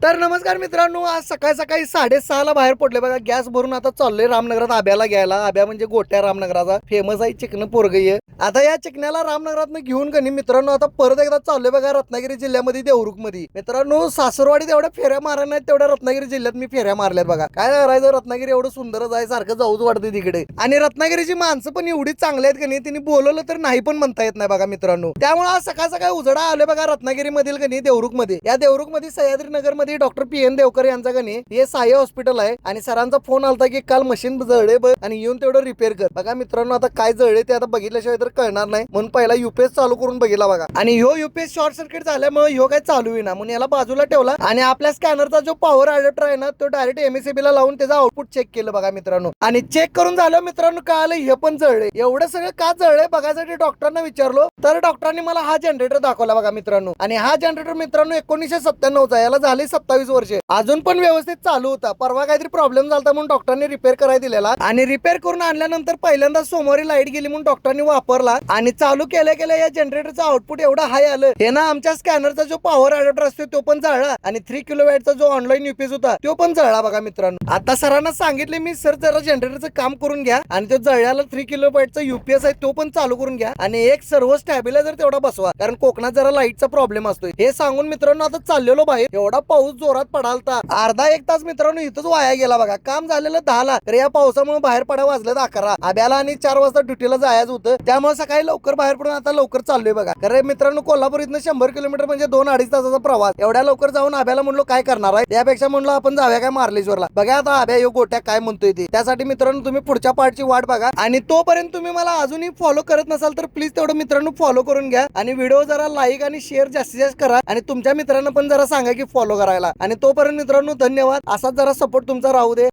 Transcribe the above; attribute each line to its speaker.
Speaker 1: तर नमस्कार मित्रांनो, आज सकाळी सकाळी 6:30 बाहेर पडले बघा. गॅस भरून आता चाललोय रामनगरात आब्याला घ्यायला. आब्या म्हणजे गोट्या रामनगराचा फेमस आहे चिकन पोरगई. आता या चिकण्याला रामनगरात घेऊन कणी मित्रांनो आता परत एकदा चाललोय बघा रत्नागिरी जिल्ह्यामध्ये देवरुख मध्ये. मित्रांनो सासरवाडीत एवढ्या फेऱ्या मारा नाहीत तेवढ्या रत्नागिरी जिल्ह्यात मी फेऱ्या मारल्यात बघा. काय करायचं, रत्नागिरी एवढं सुंदरच आहे, सारखं जाऊच वाटतं तिकडे. आणि रत्नागिरीची माणसं पण एवढी चांगली आहेत कणी तिने बोलवलं तर नाही पण म्हणता येत नाही बघा मित्रांनो. त्यामुळे आज सकाळ सकाळी उजडा आले बघा रत्नागिरी मधील कणी देवरुख मध्ये. या देवरुख मध्ये सह्याद्री नगर मध्ये डॉक्टर पी.एन. देवकर यांचा कणी हे साई हॉस्पिटल आहे. आणि सरांचा फोन आलता की काल मशीन जळले बघ आणि येऊन तेवढं रिपेअर कर. बघा मित्रांनो आता काय जळले ते आता बघितल्याशिवाय तर कळणार नाही, म्हणून पहिला युपीएस चालू करून बघितला बघा. आणि ह्यो युपीएस शॉर्ट सर्किट झाल्यामुळे ह्यो काय चालू होईना म्हणून याला बाजूला ठेवला. आणि आपल्या स्कॅनरचा जो पॉवर अडॅप्टर आहे ना तो डायरेक्ट एमएससीबी ला लावून त्याचा आउटपुट चेक केलं बघा मित्रांनो. आणि चेक करून झालं मित्रांनो कळालं हे पण जळले. एवढं सगळं का जळले बघायसाठी डॉक्टरांना विचारलो तर डॉक्टरांनी मला हा जनरेटर दाखवला बघा मित्रांनो. आणि हा जनरेटर मित्रांनो 1997चा, याला झाले 27 वर्षे, अजून पण व्यवस्थित चालू होता. परवा काहीतरी प्रॉब्लेम झाला म्हणून डॉक्टरांनी रिपेअर करायला दिलेला. आणि रिपेअर करून आणल्यानंतर पहिल्यांदा सोमवारी लाईट गेली म्हणून डॉक्टरांनी वापरला. आणि चालू केल्या केल्या या जनरेटरचं आउटपुट एवढा हाय आलं हे ना आमच्या स्कॅनरचा जो पॉवर अडॅप्टर असतो तो पण जळला. आणि 3 किलोवॅटचा जो ऑनलाईन युपीएस होता तो पण जळला बघा मित्रांनो. आता सरांना सांगितले मी, सर जरा जनरेटरचं काम करून घ्या आणि तो जळल्याला 3 किलोवॅटचा युपीएस आहे तो पण चालू करून घ्या आणि एक सर्व स्टॅबिलायझर तेवढा बसवा, कारण कोकणात जरा लाईटचा प्रॉब्लेम असतोय. हे सांगून मित्रांनो आता चाललेलो बाहेर. एवढा पाऊस जोरात पडालता, अर्धा एक तास मित्रांनो इथंच वाया गेला बघा. काम झालेलं 10ला तर या पावसामुळे बाहेर पडा वाजलं 11. आब्याला आणि 4 वाजता ड्युटीला जायचं होतं, त्यामुळे सकाळी लवकर बाहेर पडून आता लवकर चाललोय बघा. कारण मित्रांनो कोल्हापूर इथनं 100 किलोमीटर म्हणजे 2-2.5 तासाचा प्रवास. एवढ्या लवकर जाऊन आब्याला म्हणलो काय करणार आहे, त्यापेक्षा म्हणलो आपण जाऊया काय मार्लेश्वरला. बघा आता आब्या यो गोट्या काय म्हणतोय ते. त्यासाठी मित्रांनो तुम्ही पुढच्या पार्टची वाट बघा. आणि तोपर्यंत तुम्ही मला अजूनही फॉलो करत नसाल तर प्लीज तेवढं मित्रांनो फॉलो करून घ्या. आणि व्हिडिओ जरा लाईक आणि शेअर जास्तीत जास्त करा. आणि तुमच्या मित्रांना पण जरा सांगा की फॉलो करायला. आणि तोपर्यंत मित्रांनो धन्यवाद. असाच जरा सपोर्ट तुमचा राहू दे.